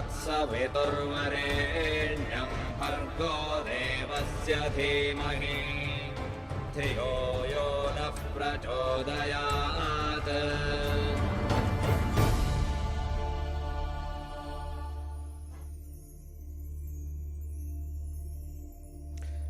तत्सवितुर्वरेण्यं भर्गो देवस्य धीमहि धियो यो नः प्रचोदयात्।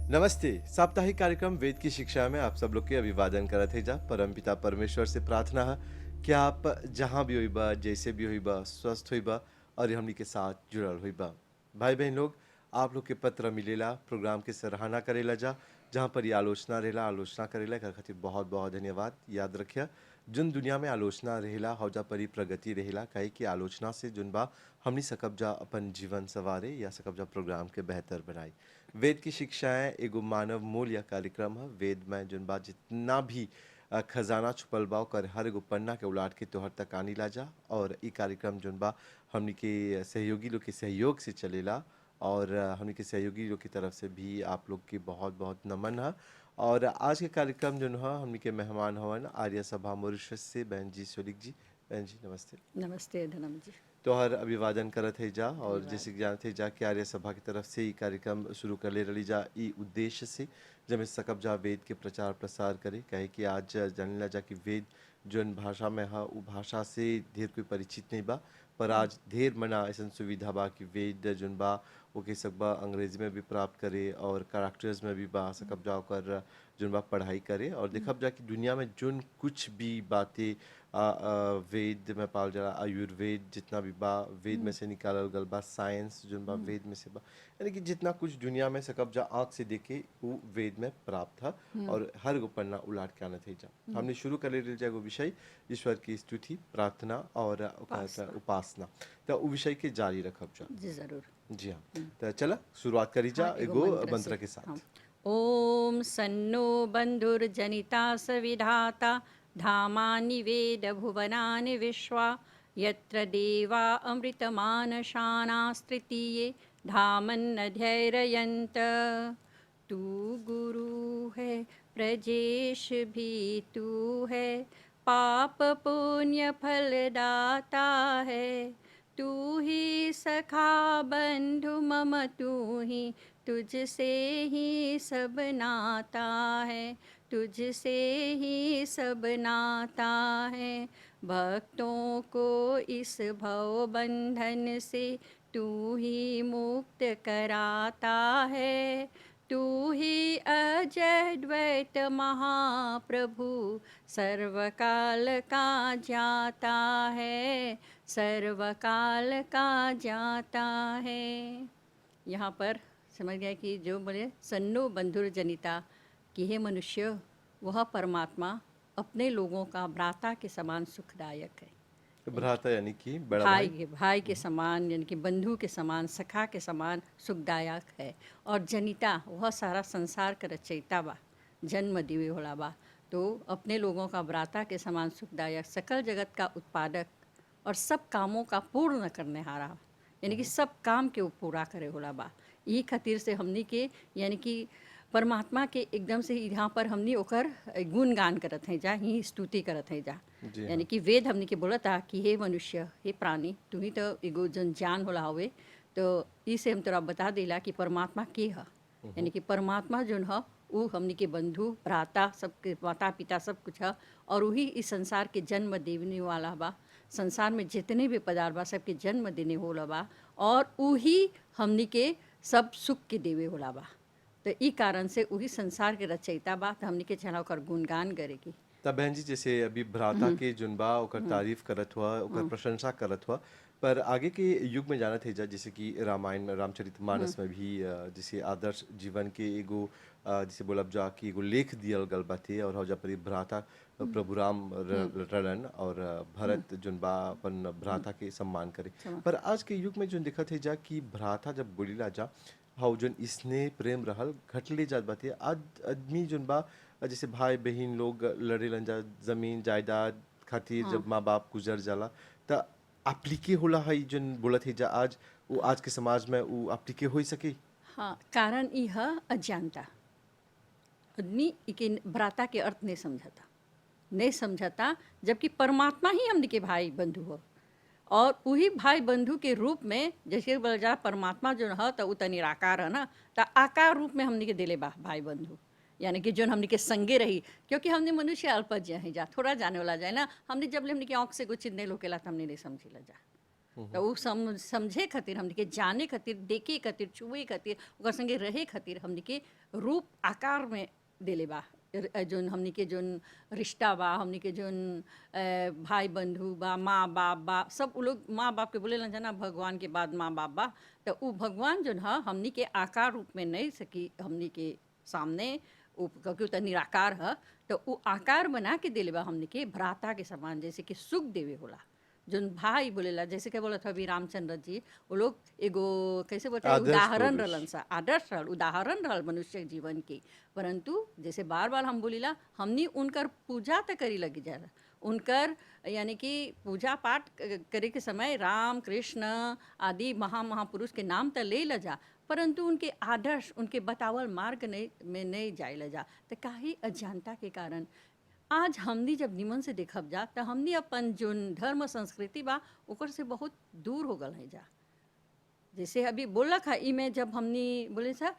नमस्ते। साप्ताहिक कार्यक्रम वेद की शिक्षा में आप सब लोग के अभिवादन करत है जा। परमपिता परमेश्वर से प्रार्थना है कि आप जहाँ भी होइबा, जैसे भी होइबा, स्वस्थ होइबा और हमनी के साथ जुड़ल होइबा। भाई बहन लोग, आप लोग के पत्र मिलेला, प्रोग्राम के सराहना करेला जा, जहाँ पर ये आलोचना रहेला, आलोचना करेला एकर खातिर बहुत बहुत धन्यवाद। याद रखिए, जुन दुनिया में आलोचना रहेला हौजा परी प्रगति रहेला, काहे कि आलोचना से जुन बा हमनी सकब जा अपन जीवन सवारे या सकब जा प्रोग्राम के बेहतर बनाई। वेद की शिक्षाएं एगो मानव मूल्य कार्यक्रम है। वेद में जुन बा जितना भी खजाना छुपल बा ओकर हर एगो पन्ना के उलाट के तोहर तक आनी ला जा। और ई कार्यक्रम जुन बा हमनी के सहयोगी लोग के सहयोग से चलेला और हमनी के सहयोगी लोग की तरफ से भी आप लोग की बहुत बहुत नमन है। और आज के कार्यक्रम जो है हमनी के मेहमान हवन आर्य सभा मॉरिशस से बहन जी सोलिक जी। बहन जी नमस्ते। नमस्ते धनम जी। तोहर अभिवादन करत है जा। और धन्यवाद। जैसे कि जानते है जा कि आर्य सभा की तरफ से ई कार्यक्रम शुरू कर ले रही जा ई उद्देश्य से जब इस सकब जा वेद के प्रचार प्रसार करे, कहे कि आज जानला जा कि वेद जोन भाषा में है वो भाषा से ढेर कोई परिचित नहीं बा, पर आज ढेर मना ऐसा सुविधा बा कि वेद जोन बा वो के सकबा अंग्रेजी में भी प्राप्त करे और कैरेक्टर्स में भी बा सकब जा ओकर जोन बा पढ़ाई करे। और देखब जा कि दुनिया में जोन कुछ भी बातें वेद में पाल जाला, आयुर्वेद जितना भी बा वेद में से निकालल गल बा, साइंस जोन बा वेद में से बा, यानी कि जितना कुछ दुनिया में सकब जा आँख से देखे वो वेद में प्राप्त था और हर गो पन्ना उलाट के आनत है जा। हमने शुरू कर ले जा एगो विषय ईश्वर की स्तुति प्रार्थना और उपासना, तो वो विषय के जारी रखब जा। जी जरूर। जी हाँ, तो चला शुरुआत करी जा एगो मंत्र के साथ। ओम सन्नो बंधुर्जनिता सविधाता धामानि वेद भुवनानि विश्वा यत्र देवा अमृतमानशानास्तृतीये धामन्नध्यैरयन्त। तू गुरु है प्रजेश भी तू है, पाप पुण्य फलदाता है। तू ही सखा बंधु मम, तू ही तुझसे ही सब नाता है, तुझसे ही सब नाता है। भक्तों को इस भव बंधन से तू ही मुक्त कराता है। तू ही अजय द्वैत महाप्रभु सर्वकाल का जाता है, सर्वकाल का जाता है। यहाँ पर समझ गया कि जो बोले सन्नो बंधुर जनिता कि हे मनुष्य, वह परमात्मा अपने लोगों का भ्राता के समान सुखदायक है। भ्राता यानी कि बड़ा भाई के समान, यानी कि बंधु के समान, सखा के समान सुखदायक है। और जनिता वह सारा संसार का रचयिता बा, जन्म दिवे होला बा, तो अपने लोगों का भ्राता के समान सुखदायक, सकल जगत का उत्पादक और सब कामों का पूर्ण करने हारा, यानी कि सब काम के वो पूरा करे होला बा। यही खातिर से हमनी के यानी कि परमात्मा के एकदम से यहाँ पर हमनी ओकर गुणगान करत हैं जा, ही स्तुति करत हैं जा। यानी कि वेद हमनी के बोलता कि हे मनुष्य, हे प्राणी, तू ही तो एगो जन जान होला हवे। तो इसे हम तोरा बता दिला कि परमात्मा के है, यानी कि परमात्मा जो है वो हमनी के बंधु भ्राता सबके माता पिता सब कुछ है। और वही इस संसार के जन्म देने वाला बा, संसार में जितने भी पदार्थ बा सबके जन्म देने होला बा, और वही हमनी के सब सुख के देवे होला बा। तो ई कारण से वही संसार के रचयिता बा, तो हमनी के चला ओकर गुणगान करेगी। तब बहन जी जैसे अभी भ्राता के जुन बा ओकर तारीफ करत हुआ, ओकर प्रशंसा करत हुआ, पर आगे के युग में जाना थे जा जैसे कि रामायण रामचरितमानस में भी जैसे आदर्श जीवन के एगो जैसे बोलब जा कि एगो लेख दियल गल बाटे और हौजा परी भ्राता प्रभु राम रलन और भरत जुन बा अपन भ्राता के सम्मान करे। पर आज के युग में जो दिखत है जा कि भ्राता जब बोलीला जा हाउ जोन स्नेह प्रेम रहल घटले जात बाटे। आज आदमी जोन बा जैसे भाई बहन लोग लड़ेलन जा जमीन जायदाद खातिर, जब माँ बाप गुजर जाला त एप्लीके होला है जोन बोलत है जा आज वो आज के समाज में वो एप्लीके हो सके। हाँ, कारण ई है अज्ञानता। आदमी इके भ्राता के अर्थ नहीं समझता, नहीं समझता, जबकि परमात्मा ही हमने के भाई बंधु हो। और वही भाई बंधु के रूप में जैसे बोला जा परमात्मा जो है तो उ त निराकार है ना, तो आकार रूप में हमने के दिले बा भाई बंधु, यानी कि जो हमने के संगे रही, क्योंकि हमने मनुष्य अल्पज्ञ है जा, थोड़ा जाने वाला जाए ना, हमने जब ले हमने के आँख से कुछ नहीं लोकेला तो हमने नहीं समझेला जा। तो वो समझे खातिर हमने के जाने खातिर, देखे खातिर, छुए खातिर, ओकर संगे रहे खातिर हमने के रूप आकार में देले बा। जोन हमने के जोन रिश्ता बा, हमने के जोन भाई बंधु बा, माँ बाप बा, सब उ लोग माँ बाप के बोले ना जाना भगवान के बाद माँ बाप बा, तो वो भगवान जोन है हमने के आकार रूप में नहीं सकी हमने के सामने, वो क्योंकि तो निराकार है, तो वो आकार बना के दिले बा हमने के भ्राता के समान, जैसे कि सुख देवे होला। जोन भाई बोलेला जैसे क्या बोला था अभी रामचंद्र जी, वो लोग एगो कैसे बोलते हैं आदर्श उदाहरण पुरुष। रहलन सा, आदर्श रहल, उदाहरण रहल मनुष्य जीवन के। परंतु जैसे बार बार हम बोलीला हमनी उनकर पूजा तो करी लगी जाला, उनकर यानी कि पूजा पाठ करे के समय राम कृष्ण आदि महापुरुष के नाम तो ले ल जा, परंतु उनके आदर्श उनके बतावल मार्ग नहीं में नहीं जाए ल जा, तो काहे अज्ञानता के कारण आज हमनी जब निमन से देखब जा तो हमनी अपन जोन धर्म संस्कृति बा ओकर से बहुत दूर हो गल है जा। जैसे अभी बोला था ई में जब हमनी बोले सा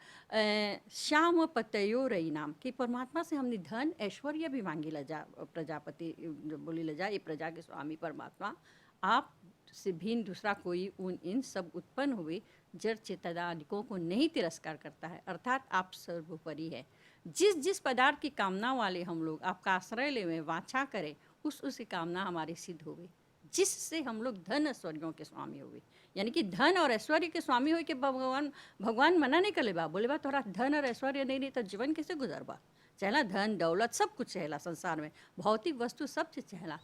श्याम पतयो रही नाम कि परमात्मा से हमने धन ऐश्वर्य भी मांगी ला जा, प्रजापति बोली ला जा, ये प्रजा के स्वामी परमात्मा आप से भिन्न दूसरा कोई उन इन सब उत्पन्न हुए जड़ चेतनादिकों को नहीं तिरस्कार करता है, अर्थात आप सर्वोपरि है। जिस जिस पदार्थ की कामना वाले हम लोग आपका आश्रय ले में वाचा करें, उसी कामना हमारी सिद्ध होगी, जिससे हम लोग धन ऐश्वर्यों के स्वामी हुए। यानी कि धन और ऐश्वर्य के स्वामी हुए कि भगवान मना नहीं करे बा, बोले बा तोरा धन और ऐश्वर्य नहीं तो जीवन कैसे गुजरबा। चहला धन दौलत सब कुछ चहला संसार में, भौतिक वस्तु सब चीज चहला,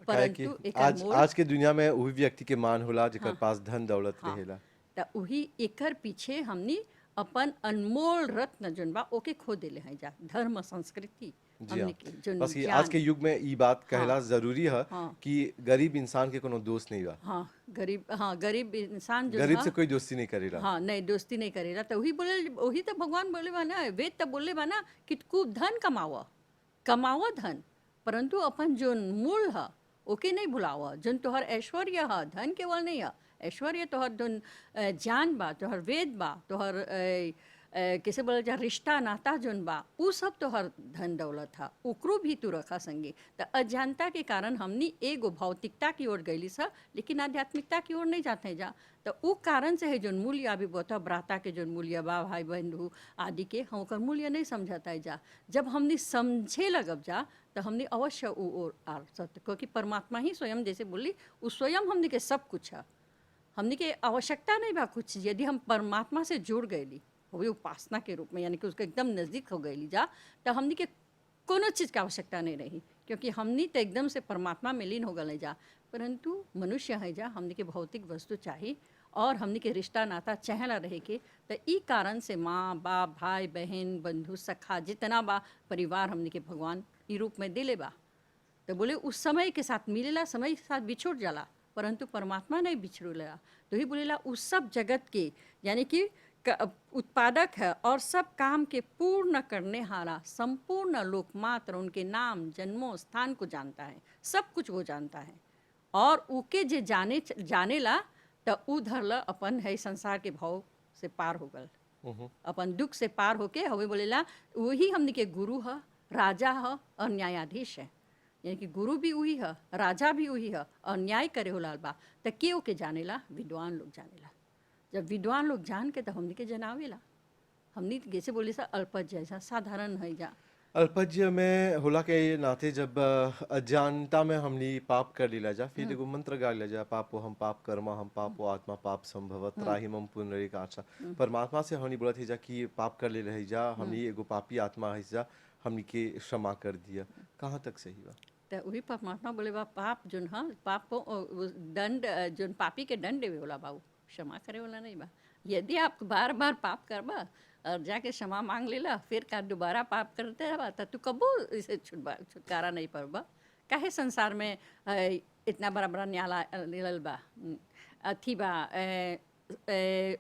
काहे कि परंतु एक आज के दुनिया में वही व्यक्ति के मान होला जेकर हाँ, पास धन दौलत हाँ, रहेला। त वही एकर पीछे हमनी अपन अनमोल रत्न जोन बा ओके खो देले हैं जा, धर्म संस्कृति जी हमनी हाँ, के जोन बस ये आज ज्ञान। के युग में ई बात कहला जरूरी है हाँ। कि गरीब इंसान के कोनो दोस्त नहीं बा, हाँ गरीब इंसान जो गरीब हा, से कोई दोस्ती नहीं करेला। हाँ नहीं दोस्ती नहीं करेला, तो वही बोले, वही तो भगवान बोले बा ना, वेद तो बोले बा ना कि खूब धन कमावा धन, परंतु अपन जोन मूल है ओके नहीं भुलावा, जोन तोहर ऐश्वर्य है, धन केवल नहीं है, ऐश्वर्य तोहर जोन ज्ञान बा, तोहर वेद बा, तोहर कैसे बोला जा रिश्ता नाता जोन बा, उ सब तोहर धन दौलत है, ओकरो भी तू रखा संगे। तो अज्ञानता के कारण हमनी एगो भौतिकता की ओर गईली सा, लेकिन आध्यात्मिकता की ओर नहीं जाते जा। तो उ कारण से है जोन मूल्य अभी बोता भ्राता के जोन मूल्य बा, भाई बंधु आदि के हम ओकर मूल्य नहीं समझाता है जा। जब हमने समझे लगब जा तो हमने अवश्य उ और आर सत्य, क्योंकि परमात्मा ही स्वयं जैसे बोली उ स्वयं हमने के सब कुछ है, हमने के आवश्यकता नहीं बा कुछ। यदि हम परमात्मा से जुड़ गईली वो उपासना के रूप में, यानी कि उसके एकदम नज़दीक हो गईली जा, तो हमने के कोनो चीज़ की आवश्यकता नहीं रही, क्योंकि हमने तो एकदम से परमात्मा में लीन हो गए जा। परंतु मनुष्य है जा, हमने के भौतिक वस्तु चाहिए और हमने के रिश्ता नाता चहला रहे के, तो ई कारण से माँ बाप भाई बहन बंधु सखा जितना बा परिवार हमने के भगवान ई रूप में दिले बा। तो बोले उस समय के साथ मिलेला, समय के साथ बिछुड़ जाला, परंतु परमात्मा नहीं बिछड़ेला। तो ही बोलेला उस सब जगत के यानी कि उत्पादक है और सब काम के पूर्ण करने हारा संपूर्ण लोकमात्र उनके नाम जन्मों स्थान को जानता है, सब कुछ वो जानता है। और उके जे जानेला तो उ धरला अपन है संसार के भाव से पार हो गल, अपन दुख से पार होके हवे बोलेला वही हमने के गुरु है, राजा है और न्यायाधीश है। यानी कि गुरु भी वही है, राजा भी वही है और न्याय करे होला बा। तो के ओके जानेला, विद्वान लोग जानेला। जब विद्वान लोग जान के तो हमने के जनावेला, हमने जैसे बोले सा अल्पज्ञ जैसा साधारण है जा। अल्पज्ञ में होला के नाते जब अज्ञानता में हमनी पाप कर लीला जा, फिर एगो मंत्र गा लीला जा, पापो हम पाप कर्मा हम पापो आत्मा पाप संभव त्राहिमम पुनरेकाशा। परमात्मा से हमनी बोलत है जा कि पाप कर ले रही जा, हमनी एगो पापी आत्मा है जा, हमनी के क्षमा कर दिया। कहाँ तक सही बा? तो वही परमात्मा बोले बा पाप जोन है पाप दंड जोन पापी के दंड देवे होला बा, क्षमा करे वाला नहीं बा। यदि आप बार बार पाप करबा और जाके क्षमा मांग लेला, फिर का दोबारा पाप करते रहा तो तू कबो इसे छुटकारा नहीं पड़बा। काहे संसार में इतना बड़ा बड़ा न्यायालय बा, अथी बा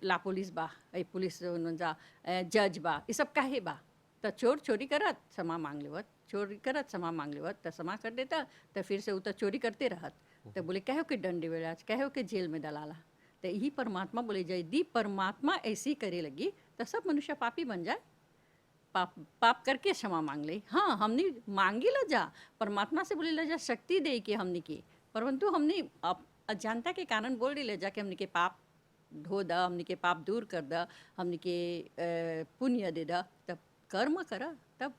ला पुलिस बा, पुलिस जा जज बा, ये सब काहे बा? तो चोर चोरी करत क्षमा मांग लेवत, चोरी करत क्षमा मांग लेवत, तो क्षमा कर देता, तो फिर से वो तो चोरी करते रहत। तो बोले कहो कि दंड देवेला, कहो कि जेल में डलाला। तो यही परमात्मा बोले यदि परमात्मा ऐसी करे लगी तो सब मनुष्य पापी बन जाए, पाप पाप करके क्षमा मांग ले। हाँ, हमने मांगी ला जा, परमात्मा से बोले ला जा शक्ति दे के हमने की, परंतु हमने अज्ञानता के कारण बोल रही ले जा कि हमने के पाप धो द, हमने के पाप दूर कर द, हमने के पुण्य दे द, तब कर्म कर तब।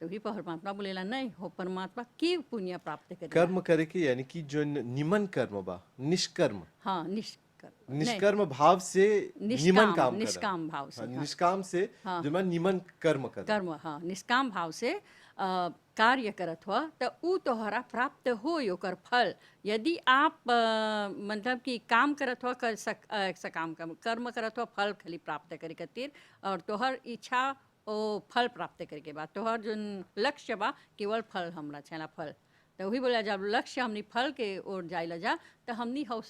तो भी परमात्मा बोलेला नहीं हो, परमात्मा के पुण्य प्राप्त करे। कर्म करे के यानी कि जो निमन कर्म बा, निष्कर्म, हाँ, निष्कर्म निष्कर्म भाव से निमन काम करा। निष्काम भाव से, हाँ, हाँ। निष्काम से हाँ। जो मैं निमन कर्म कर कर्म, हाँ, निष्काम भाव से कार्य करत हुआ तो ऊ तोहरा प्राप्त हो ओकर फल। यदि आप मतलब कि काम करत हुआ कर सकाम कर्म करत हुआ फल खाली प्राप्त करे खातिर, और तोहर इच्छा ओ फल प्राप्त करे के बाद तोहर जो लक्ष्य बा केवल फल हमरा छेला फल। तो वही बोला जब लक्ष्य हमनी फल के ओर जाइला जा तो हमनी हो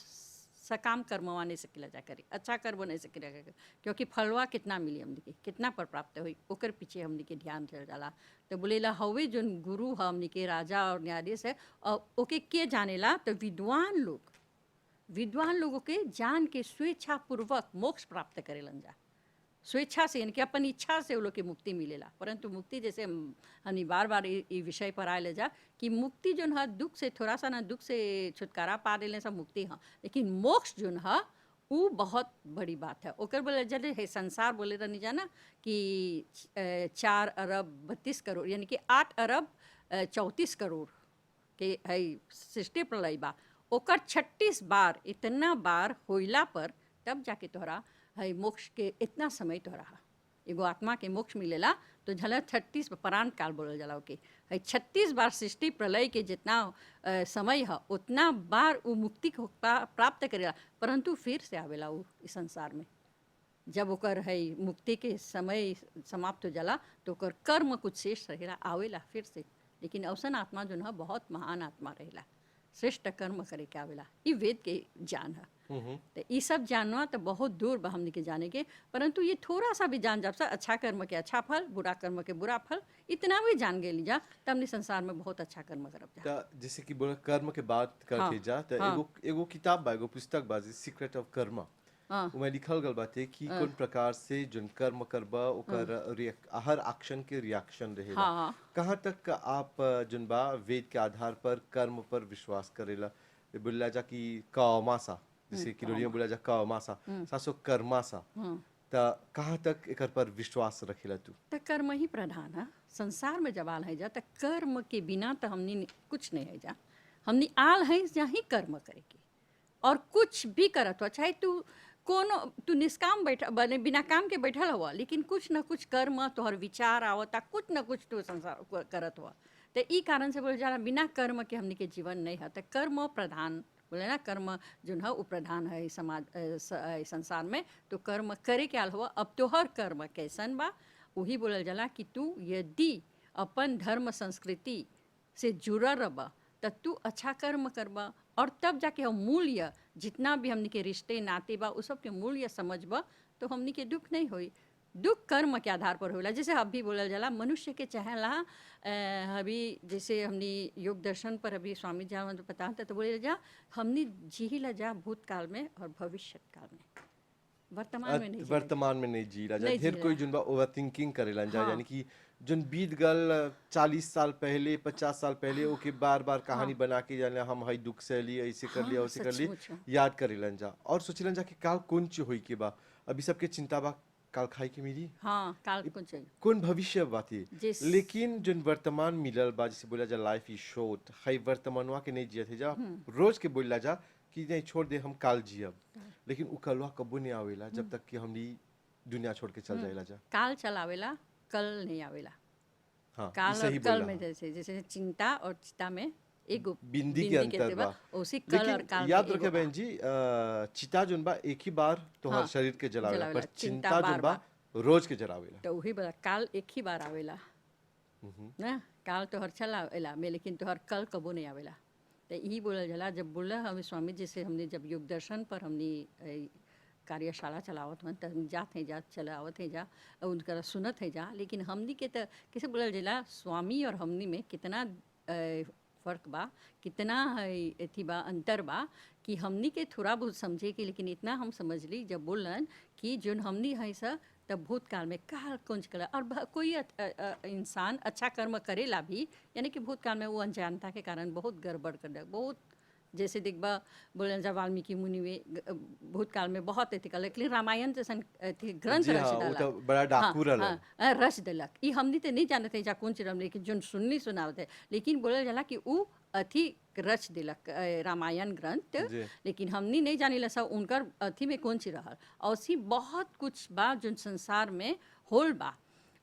सकाम कर्मवा नहीं सकेला जा करी, अच्छा कर्म नहीं सकेला जा, क्योंकि फलवा कितना मिली हमनी के, कितना पर प्राप्त हुई, ओकर पीछे हमनी के ध्यान चल जाला। तो बोलेला हवे जो गुरु हमनी के राजा और न्यायाधीश है, और ओके के जानेला तो विद्वान लोगों के जान के स्वेच्छा पूर्वक मोक्ष प्राप्त करेलन जा। स्वेच्छा से यानी कि अपन इच्छा से वो लोग की मुक्ति मिलेला। परंतु मुक्ति जैसे हम बार बार ये विषय पर आए ले जा कि मुक्ति जो है दुख से थोड़ा सा ना दुख से छुटकारा पा ले सब मुक्ति हाँ, लेकिन मोक्ष जो है वो बहुत बड़ी बात है। ओकर बोले जले है संसार बोले रहनी जाना कि 4 अरब 32 करोड़ यानी कि 8 अरब 34 करोड़ के है सृष्टि प्रलय बा, ओकर 36 बार इतना बार होइला पर तब जाके तोहरा है मोक्ष के इतना समय तो रहा। एगो आत्मा के मोक्ष मिलेला तो झला 36 प्राण काल बोलल जाला ओके, है 36 बार सृष्टि प्रलय के जितना समय है उतना बार वो मुक्ति को प्राप्त करेला। परंतु फिर से आवेला वो इस संसार में, जब ओकर है मुक्ति के समय समाप्त हो जाला तो ओकर कर्म कुछ शेष रहेला, आवेला फिर से। लेकिन अवसन आत्मा जो है बहुत महान आत्मा रहेला, श्रेष्ठ कर्म करे के आवेला। ये वेद के जान है। तो ये सब जानना तो बहुत दूर बा हमने के जाने के, परंतु ये थोड़ा सा भी जान जब से अच्छा कर्म के अच्छा फल, बुरा कर्म के बुरा फल, इतना भी जान गए जा तब हमने संसार में बहुत अच्छा कर्म करब जा। तो जैसे कि बोला कर्म के बात करके जा तो एगो किताब बा, एगो पुस्तक बा, सीक्रेट ऑफ कर्म, उसमें लिखल गल बाटे कि कौन प्रकार से जोन कर्म करबा ओकर हर एक्शन के रिएक्शन रहेला। कहाँ तक आप जोन बा वेद के आधार पर कर्म पर विश्वास करेला? बोला जा कि कामासा, जैसे किलोरिया बोला जा कामासा सासो कर्मासा, तो कहाँ तक एकर पर विश्वास रखेला तू? तो कर्म ही प्रधान है संसार में। जब आल है जा तो कर्म के बिना तो हमने कुछ नहीं है जा। हमने आल है जहाँ ही कर्म करेगी, और कुछ भी करत हो, चाहे तू निष्काम बैठा बने बिना काम के बैठल हुआ, लेकिन कुछ न कुछ कर्म तोहर विचार आवता, कुछ न कुछ तू संसार करत हुआ। तो ई कारण से बोले जा बिना कर्म के हमने के जीवन नहीं है। तो कर्म प्रधान बोले ना, कर्म जो है वो प्रधान है समाज संसार में। तो कर्म करे के आल हुआ। अब तोहर कर्म कैसन बा वही बोलल जाला कि तू यदि अपन धर्म संस्कृति से जुड़ल रह तो तू अच्छा कर्म करबा, और तब जाके हम मूल्य जितना भी हमनी के रिश्ते नाते बा उस सब के मूल्य समझबा तो हमनी के दुख नहीं होई। दुख कर्म के आधार पर होला। जैसे अभी बोलल जाला मनुष्य के चाहेला अभी जैसे हमनी योग दर्शन पर अभी स्वामी जी बता तो बोले जा हमनी जी ला जा भूतकाल में और भविष्य काल में, वर्तमान में नहीं जी ला जा। ढेर कोई जुन ओवर थिंकिंग करेला जा, यानी कि जुन बीत गल 40 साल पहले 50 साल पहले ओके बार बार कहानी बना के जाने हम हई दुख से ली ऐसे कर लिया वैसे कर ली याद करेलन जा, और सोचलन जा कि काल कौन ची होई के बा। अभी सबके चिंता बा काल खाई के मिली, हाँ काल कौन चाहिए, कौन भविष्य बाती। लेकिन जो वर्तमान मिलल बा, जैसे बोला जा लाइफ इज शॉर्ट, हई वर्तमानवा के नहीं जियत है जा। रोज के बोला जा कि नहीं छोड़ दे हम काल जियब, लेकिन उ कलवा कबो नहीं आवेला जब तक कि हमनी दुनिया छोड़ के चल जाएला जा। काल चलावेला कल नहीं आवेला। हाँ, काल और कल में जैसे चिंता और चिता में एक बिंदी के अंतर बा। उसी कल और काल याद रखे बहन जी, चिता जोन बा एक ही बार तोहर शरीर के जलावेला, पर चिंता जोन बा रोज के जलावेला। तो वही बता काल एक ही बार आवेला ना, काल तोहर चलावेला में, लेकिन तोहर कल कबो नहीं आवेला। तो यही बोलल जाला। जब बोला हमें स्वामी जी से हमने जब योग दर्शन पर हमने कार्यशाला चलावत हन तो हम जात हैं जा चलावत हैं जा उनका सुनत है जा। लेकिन हमनी के तो कैसे बोलल जाला स्वामी और हमनी में कितना फ़र्क बा, कितना है एथी बा अंतर बा कि हमनी के थोड़ा बहुत समझे कि, लेकिन इतना हम समझ ली जब बोलन कि जोन हमनी है सा तब भूतकाल में काल कुंज कला और कोई इंसान अच्छा कर्म करेला भी, यानी कि भूतकाल में वो अनजानता के कारण बहुत गड़बड़ कर दे, बहुत जैसे देखबा बोले जा वाल्मीकि मुनि में भूतकाल में बहुत अथी कर, लेकिन रामायण जैसन अथी ग्रंथ जी रच हाँ, वो डाला। तो बड़ा डाकू रहलन। रच दिलक, ई हमनी तो नहीं जानते जा कौन चीज, लेकिन जोन सुननी सुनावते, लेकिन बोले जाला कि ऊ अथी रच दिलक रामायण ग्रंथ, जी। लेकिन हमनी नहीं जानी ला सब उनकर अथी में कौन चीज रहल। और सी बहुत कुछ बा जोन संसार में होल बा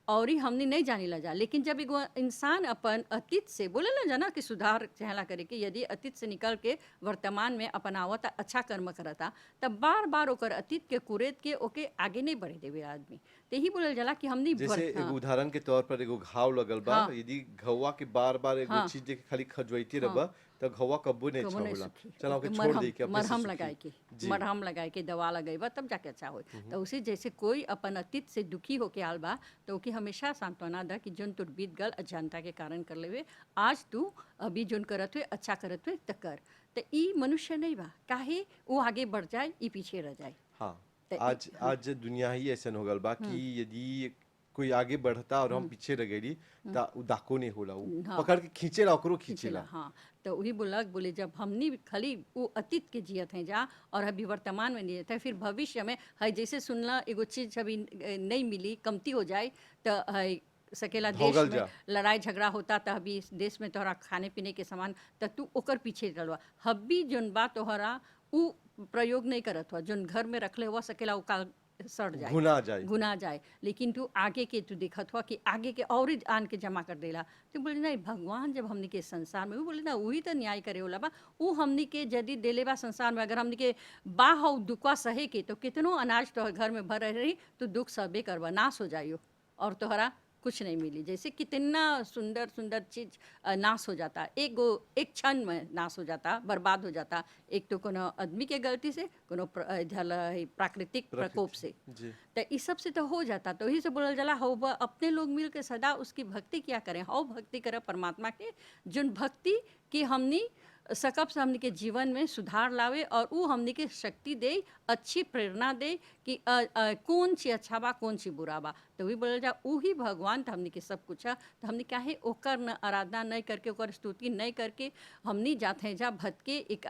और ही हमनी नहीं जानी ला जा, लेकिन जब एगो इंसान अपन अतीत से बोले ला जाना कि सुधार चाहला करे कि यदि अतीत से निकल के वर्तमान में अपन आवता अच्छा कर्म करता, तब बार बार ओकर अतीत के कुरेद के ओके आगे नहीं बढ़े देवे आदमी। ते ही बोलल जाला कि हमनी जैसे एगो उदाहरण के तौर पर एगो घाव लगल बा, हाँ। यदि घौवा के बार बार एगो हाँ। चीज देके खाली खजुआइते हाँ। रहबा तो घौवा कब्बो नहीं कबो अच्छा नहीं होला। सुखी, चला ओके ओके छोड़ दे के अपने से मरहम सुखी। लगाए के, जी। मरहम लगाए के दवा लगेबा तब जाके अच्छा होई। तो उसी जैसे कोई अपन अतीत से दुखी होके आल बा तो ओके हमेशा सांत्वना दा कि जोन तुर बीत गल अजानता के कारण कर लेवे, आज तू अभी जोन करत हुए अच्छा करत हुए त कर। तो ई मनुष्य नहीं बा, काहे वो आगे बढ़ जाए ई पीछे रह जाए। हाँ, तो आज आज दुनिया ही ऐसन हो गल बा कि यदि कोई आगे बढ़ता और हम पीछे रह गई ता उ डाको नहीं होला, उ हाँ। पकड़ के खींचेला, ओकरो खींचेला, खींचेला। हाँ। तो वही बोले जब हमनी खाली वो अतीत के जियत हैं जा और अभी वर्तमान में नहीं जियत है, फिर भविष्य में है जैसे सुनला एगो चीज अभी नहीं मिली, कमती हो जाए तो है सकेला देश भोगल में जा। लड़ाई झगड़ा होता तो अभी इस देश में तोहरा खाने पीने के सामान तो तू ओकर पीछे चलवा, हब्बी जोन बा तोहरा उ प्रयोग नहीं करत हुआ, जोन घर में रखले हुआ सकेला उ काल सड़ जाए, भुना जाए। गुना जाए, लेकिन तू आगे के तू देखत हुआ कि आगे के और ही आन के जमा कर देला। तो बोले नहीं, भगवान जब हमनी के संसार में, वो बोले ना वही तो न्याय करे होला बा, वो हमनी के यदि देले बा संसार में, अगर हमनी के बाह और दुखवा सहे के तो कितनो अनाज तो घर में भर रही तो दुख सबे करवा नाश हो जाइयो और तोहरा कुछ नहीं मिली। जैसे कितना सुंदर सुंदर चीज नाश हो जाता, एक क्षण में नाश हो जाता, बर्बाद हो जाता, एक तो कोनो आदमी के गलती से, कोनो प्राकृतिक प्रकोप से। जी। तो इस सब से तो हो जाता, तो यही से बोलल जाला हो अपने लोग मिल के सदा उसकी भक्ति क्या करें, हो भक्ति करे परमात्मा के, जोन भक्ति की हमनी सकब से हमनी के जीवन में सुधार लावे और वो हमनी के शक्ति दे, अच्छी प्रेरणा दे कि कौन ची अच्छा बा कौन ची बुरा बा। तो वही बोलल जा वही भगवान तो हमनी के सब कुछ है, तो हमनी काहे ओकर न आराधना नहीं करके, ओकर स्तुति नहीं करके हमनी जाते हैं जा भटके एक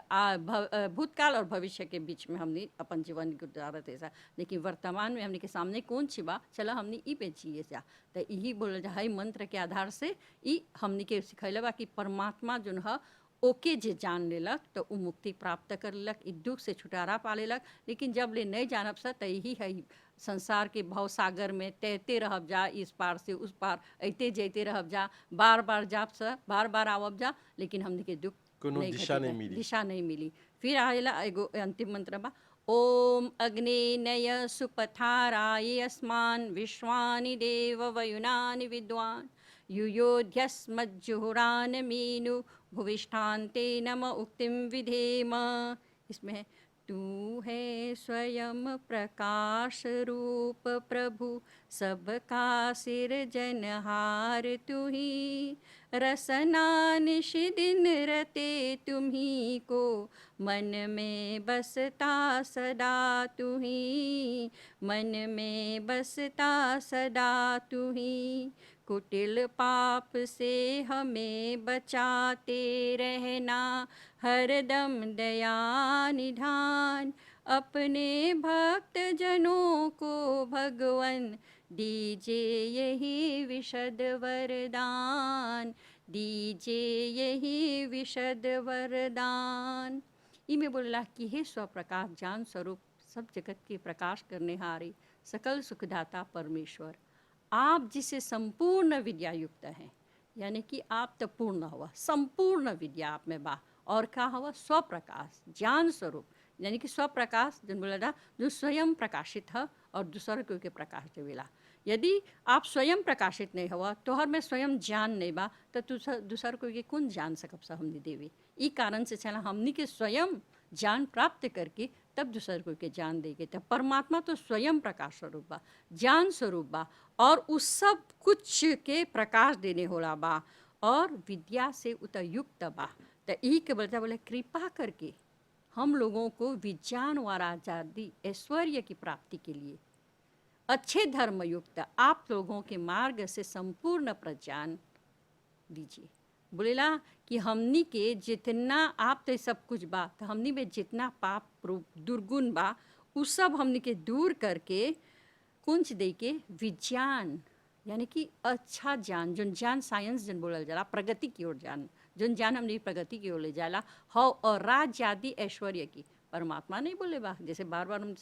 भूतकाल और भविष्य के बीच में हमनी अपन जीवन गुजारत है। लेकिन वर्तमान में हमनी के सामने कौन ची बा, चलो हमनी ई पे जिए जा। तो यही बोलल जा है मंत्र के आधार से ई हमनी के सिखैले बा कि परमात्मा जोन है ओके जे जान लेलक तो उ मुक्ति प्राप्त कर लेलक, ई दुख से छुटकारा पा लेलक। लेकिन जब ले नहीं जानब सा तो यही है संसार के भव सागर में तैरते रहब जा, इस पार से उस पार अते जैते रहब जा, बार बार जाप सा बार बार आवब जा, लेकिन हमने के दुख कोनो दिशा नहीं घटेला, मिली। दिशा नहीं मिली। फिर आएला एगो अंतिम मंत्र बा, ओम अग्नेनय सुपथाराय अस्मान् विश्वानि देव वयुनानि विद्वान् युयोध्यस्मज्जुहुरान मीनु भुविष्ठान्ते नम उक्तिं विधेम। इसमें है तू है स्वयं प्रकाश रूप प्रभु सबका सिरजनहार तू ही, रसना निश दिन रते तुम्ही को, मन में बसता सदा तू ही, मन में बसता सदा तू ही। कुटिल पाप से हमें बचाते रहना, हरदम दया निधान, अपने भक्त जनों को भगवन दीजिए यही विशद वरदान, दीजिए यही विशद वरदान। इमें बोला कि हे स्वप्रकाश ज्ञान स्वरूप सब जगत के प्रकाश करने हारे सकल सुखदाता परमेश्वर, आप जिसे संपूर्ण विद्या युक्त हैं, यानी कि आप तो पूर्ण हुआ, संपूर्ण विद्या आप में बा, और क्या हुआ स्वप्रकाश ज्ञान स्वरूप, यानी कि स्वप्रकाश जो बोला था जो स्वयं प्रकाशित है और दूसर को के प्रकाश देवेला। यदि आप स्वयं प्रकाशित नहीं हुआ तो हर में स्वयं ज्ञान नहीं बा तो दूसर को के कौन जान सकब सा हमने देवे। ई कारण से चला हमनी के स्वयं ज्ञान प्राप्त करके तब दूसर को के ज्ञान देगे। तब परमात्मा तो स्वयं प्रकाश स्वरूप बा, ज्ञान स्वरूप बा, और उस सब कुछ के प्रकाश देने होला बा, और विद्या से उतयुक्त बा। तो ई के बोले कृपा करके हम लोगों को विज्ञान और आज़ादी ऐश्वर्य की प्राप्ति के लिए अच्छे धर्मयुक्त आप लोगों के मार्ग से संपूर्ण प्रज्ञान दीजिए। बोलेला कि हमनी के जितना आप तो सब कुछ बा, तो हमनी में जितना पाप दुर्गुण बा उ सब हमनी के दूर करके कुंज दे के विज्ञान यानी कि अच्छा ज्ञान, जो ज्ञान साइंस जन बोलल जाला, प्रगति की ओर ज्ञान, जो ज्ञान हमने प्रगति की ओर ले जाला हो, और राज्य आदि ऐश्वर्य की। परमात्मा नहीं बोले बा, जैसे बार बार हम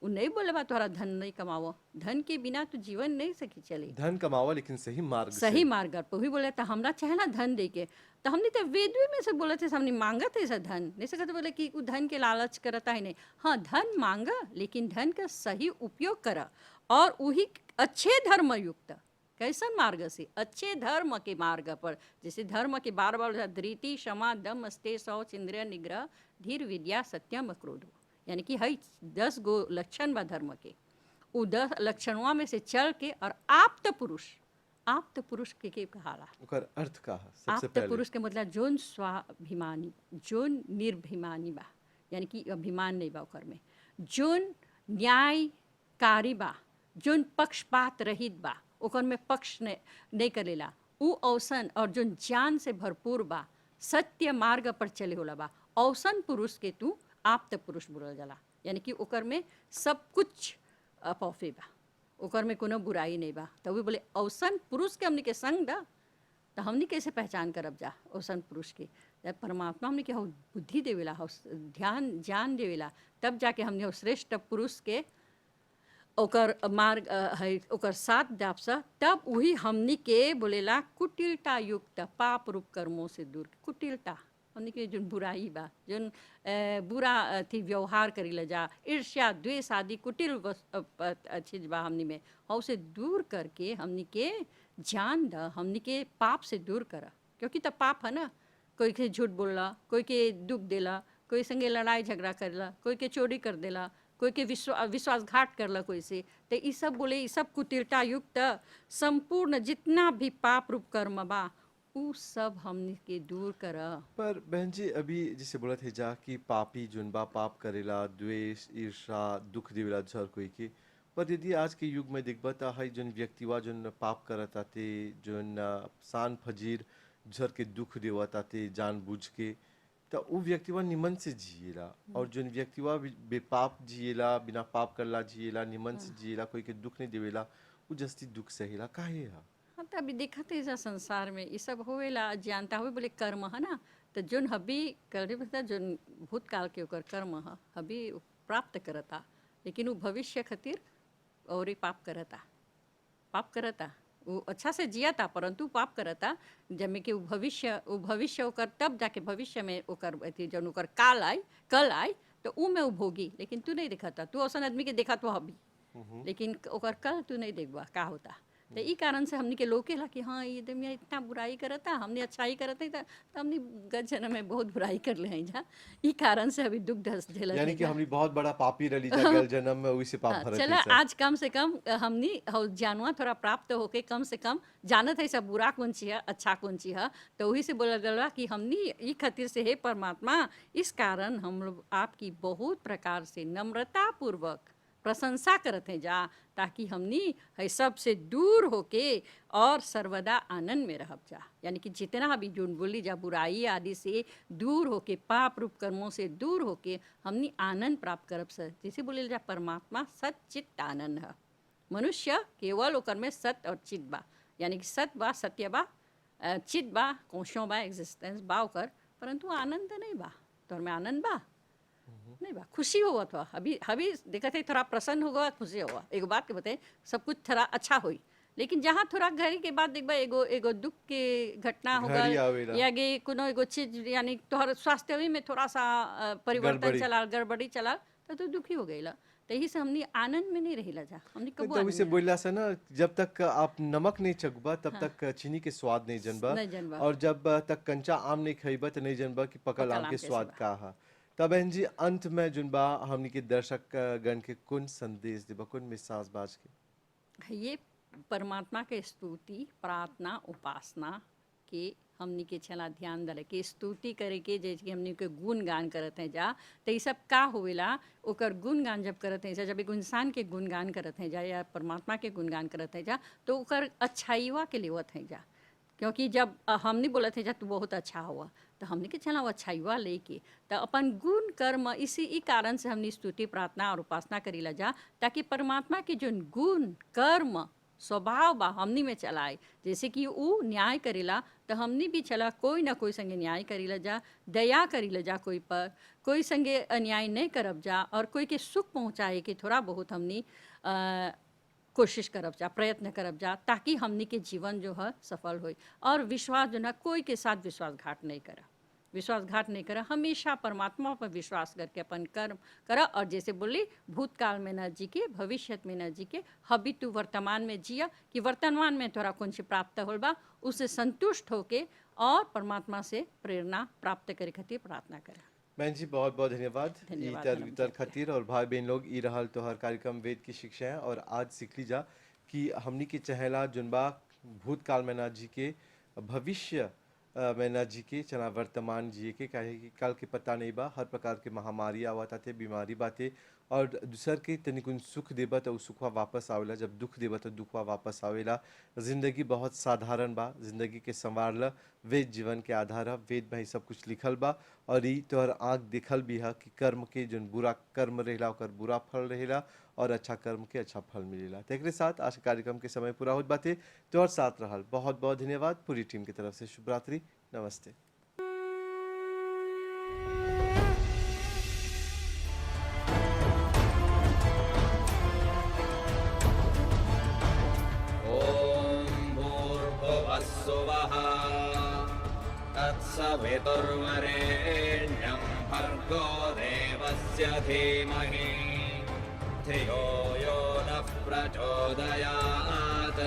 वो नहीं बोले बा तोहरा धन नहीं कमाओ, धन के बिना तो जीवन नहीं सकी चले, धन कमावा लेकिन सही मार्ग सही से। मार्ग पर वही बोले। तो हमरा चाहे ना धन दे के, तो हमने तो वेद में से बोले थे, हमने मांगा थे ऐसा धन नहीं सकते, बोले कि वो धन के लालच करता है नहीं। हाँ, धन मांगा लेकिन धन का सही उपयोग करा, और वही अच्छे धर्मयुक्त कैसन मार्ग से, अच्छे धर्म के मार्ग पर। जैसे धर्म के बार बार धृति क्षमा दम अस्ते शौच इंद्रिय निग्रह धीर विद्या सत्यम क्रोध, यानी कि हई 10 गो लक्षण बा धर्म के, उ 10 लक्षणों में से चल के और आप्त पुरुष के कहाला। ओकर अर्थ का है सबसे आप्त पहले पुरुष के मतलब जोन स्वाभिमानी, जोन निर्भिमानी बा, यानी कि अभिमान नहीं बा ओकर में, जोन न्यायकारी बा, जोन पक्षपात रहित बा, ओकर में पक्ष नहीं करेला, उ औसन, और जो ज्ञान से भरपूर बा, सत्य मार्ग पर चले होला बा, औसन पुरुष के तू आप्त पुरुष बोलल जाला। यानी कि ओकर में सब कुछ पौफे बा, ओकर में कोनो बुराई नहीं बा। तो वो बोले औसन पुरुष के हमने के संग दा, तो हमने कैसे पहचान करब जा औसन पुरुष के। जब परमात्मा हमने के बुद्धि देवेला, ध्यान ज्ञान देवेला, तब जाके हमने श्रेष्ठ पुरुष के ओकर मार्ग है, ओकर साथ जापसा, तब वही हमनी के बोलेला कुटिलता युक्त पाप रूप कर्मों से दूर। कुटिलता हमनी के जो बुराई बा, जो बुरा थी व्यवहार करी जा, ईर्ष्या द्वेष आदि कुटिल चीज बा हमनी में, और उसे दूर करके हमनी के जान द, हमनी के पाप से दूर करा। क्योंकि तो पाप है ना, कोई के झूठ बोलला, कोई के दुख देला, कोई संगे लड़ाई झगड़ा करला, कोई के चोरी कर देला, कोई के विश्वासघात करला कोई से। तो ये सब बोले, ये सब कुटिलता युक्त संपूर्ण जितना भी पाप रूप कर्म बा उ सब हमने के दूर करा। पर बहन जी अभी जैसे बोला थे जा कि पापी जोन बा पाप करेला, द्वेष ईर्षा दुख देवेला झर कोई के, पर यदि आज के युग में देखबा ता है जोन व्यक्तिवा जोन पाप करत आते, जोन सान फजीर झर के दुख देवत आते जानबूझ के, तो वो व्यक्तिवा निमन से जिएला, और जोन व्यक्तिवा बेपाप जिएला, बिना पाप करला जिएला, निमन से जिएला, कोई के दुख नहीं देवेला, वो जस्ती दुख सहेला काहे हा? हाँ, तो अभी देखा थे ऐसा संसार में ये सब होवेला, जानता हुए बोले कर्म है ना, तो जोन हबी करे बता, जोन भूतकाल के ओकर कर्म है हबी प्राप्त करता, लेकिन वो भविष्य खातिर और ही पाप करता, वो अच्छा से जिया था परंतु पाप करता, जब कि वो भविष्य ओकर, तब जाके भविष्य में ओकर अथी जब ओकर कल आई तो ऊ में वो भोगी। लेकिन तू नहीं देखा था, तू औसन आदमी के देखा तो हबी, लेकिन ओकर कल तू नहीं देखबा का होता। तो ई कारण से हमने के लोकेला कि हाँ ये आदमी इतना बुराई करता, हमने अच्छाई करते, तो हमने गत जन्म में बहुत बुराई कर ले हैं जा, ई कारण से अभी दुख दस झेलत यानी हैं कि जा। हमनी बहुत बड़ा पापी रली जा गल जन्म में, वही से पाप हाँ, भरत चला है सब। आज कम से कम हमनी जानवा थोड़ा प्राप्त होके कम से कम जानत है सब बुरा कौन ची है अच्छा कौन ची है। तो वही से बोला गया कि हमनी ई खातिर से हे परमात्मा, इस कारण हम लोग आपकी बहुत प्रकार से नम्रता पूर्वक प्रशंसा करते हैं जा, ताकि हमनी है सब से दूर होके और सर्वदा आनंद में रह जा। यानी कि जितना भी जोन बोली जा बुराई आदि से दूर होके, पाप रूप कर्मों से दूर होके हमनी आनंद प्राप्त करब सर। जैसे बोले जा परमात्मा सच्चित आनंद है, मनुष्य केवल ओकर में सत्य और चित बा, यानी कि सत्य बा, सत्य बा, चित बा, कोशों बा, एग्जिस्टेंस बा ओकर, परंतु आनंद नहीं बा। तोर में आनंद बा नहीं बा, खुशी हुआ था। अभी देखा थे थोड़ा प्रसन्न होगा, खुशी हुआ। एक बात के बताए, सब कुछ थोड़ा अच्छा हुई, लेकिन जहाँ थोड़ा घड़ी के बाद देखबा एगो दुख के घटना होगा, घड़ी आवेला। या गे कोनो एगो चीज यानी तोहर स्वास्थ्य में थोड़ा सा परिवर्तन चला, गड़बड़ी चला, तो तू दुखी हो गईला। तो यही से हमने आनंद में नहीं रहिला जा, हमने कबो तो आनंद उसे में बोलला से ना, जब तक आप नमक नहीं चखबा तब तक चीनी के स्वाद नहीं जनबा, नहीं जनबा। और जब तक कंचा आम नहीं खइबा तो नहीं जनबा कि पकल आम के स्वाद का हा। तब बहन जी अंत में जुनबा हमनी के दर्शक गण के कौन संदेश देबा, कौन मिसाज बाज के? ये परमात्मा के स्तुति प्रार्थना उपासना के हमनी के छला ध्यान दले के स्तुति करे के जैसे कि हमनी के गुणगान करत हैं जा तो ये सब का होवेला ओकर गुणगान जब करत हैं जा जब एक इंसान के गुणगान करत हैं जा या परमात्मा के गुणगान करत हैं जा तो ओकर अच्छाईवा के लेवत हैं जा क्योंकि जब हमने बोला थे जा तू बहुत अच्छा हुआ तो हमने के चला वो अच्छाईवा लेके तो अपन गुण कर्म इसी ई कारण से हमने स्तुति प्रार्थना और उपासना करीला जा ताकि परमात्मा के जो गुण कर्म स्वभाव बा हमनी में चलाए जैसे कि वो न्याय करेला तो हमनी भी चला कोई ना कोई संगे न्याय करीला जा दया करीला जा कोई पर कोई संगे अन्याय नहीं करब जा और कोई के सुख पहुँचाए के थोड़ा बहुत हमनी कोशिश करब जा प्रयत्न करब जा ताकि हमनी के जीवन जो है सफल हो और विश्वास जो है कोई के साथ विश्वासघात नहीं करा विश्वासघात नहीं करा हमेशा परमात्मा पर विश्वास करके अपन कर्म करा और जैसे बोली भूतकाल में न जी के भविष्य में न जी के हबी तू वर्तमान में जिया कि वर्तमान में तोरा कौन सी प्राप्त होल बा उससे संतुष्ट होके और परमात्मा से प्रेरणा प्राप्त करे खातिर प्रार्थना करा। बहन जी बहुत बहुत धन्यवाद इतर खातिर और भाई बहन लोग ई रहल तोहर कार्यक्रम वेद की शिक्षा है और आज सीख लीजा कि हमनी के चहेला जुनबा भूतकाल में ना जी के भविष्य में ना जी के चला वर्तमान जिए के काहे कि कल के पता नहीं बा हर प्रकार के महामारी आवत आते बीमारी बातें और दूसर के तनिकुन सुख देबा तो सुखवा वापस आवेला जब दुख देबा तो दुखवा वापस आवेला। जिंदगी बहुत साधारण बा जिंदगी के संवारला वेद जीवन के आधार है वेद में ही सब कुछ लिखल बा और ई तोहर आँख देखल भी है कि कर्म के जो बुरा कर्म रहेला ओकर बुरा फल रहेला और अच्छा कर्म के अच्छा फल मिलेला। तो एक साथ आज कार्यक्रम के समय पूरा होत बाते तोहर साथ रहल बहुत बहुत धन्यवाद पूरी टीम की तरफ से शुभ रात्रि नमस्ते। तत्सवितुर्वरेण्यं भर्गो देवस्य धीमहि धियो यो नः प्रचोदयात्।